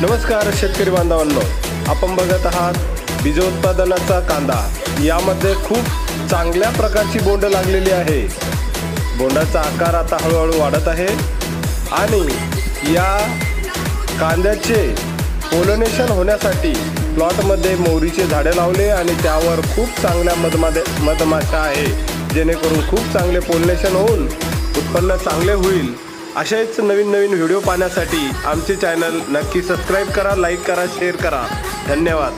नमस्कार शेतकरी बांधवांनो, आपण बघत आहात बीजोत्पादनाचा कांदा। यामध्ये खूप चांगल्या प्रकारची बोंड लागलेली आहे। बोंडाचा आकार आता हळूहळू वाढत आहे आणि या कांद्याचे पोलिनेशन होण्यासाठी प्लॉटमध्ये मोहरीचे झाडे लावले आणि त्यावर खूप चांगल्या मधमाशा आहे, जेणेकरून खूप चांगले पोलिनेशन होऊन उत्पन्न चांगले होईल। अशाच नवीन व्हिडिओ पाहण्यासाठी आमचे चॅनल नक्की सबस्क्राइब करा, लाईक करा, शेअर करा। धन्यवाद।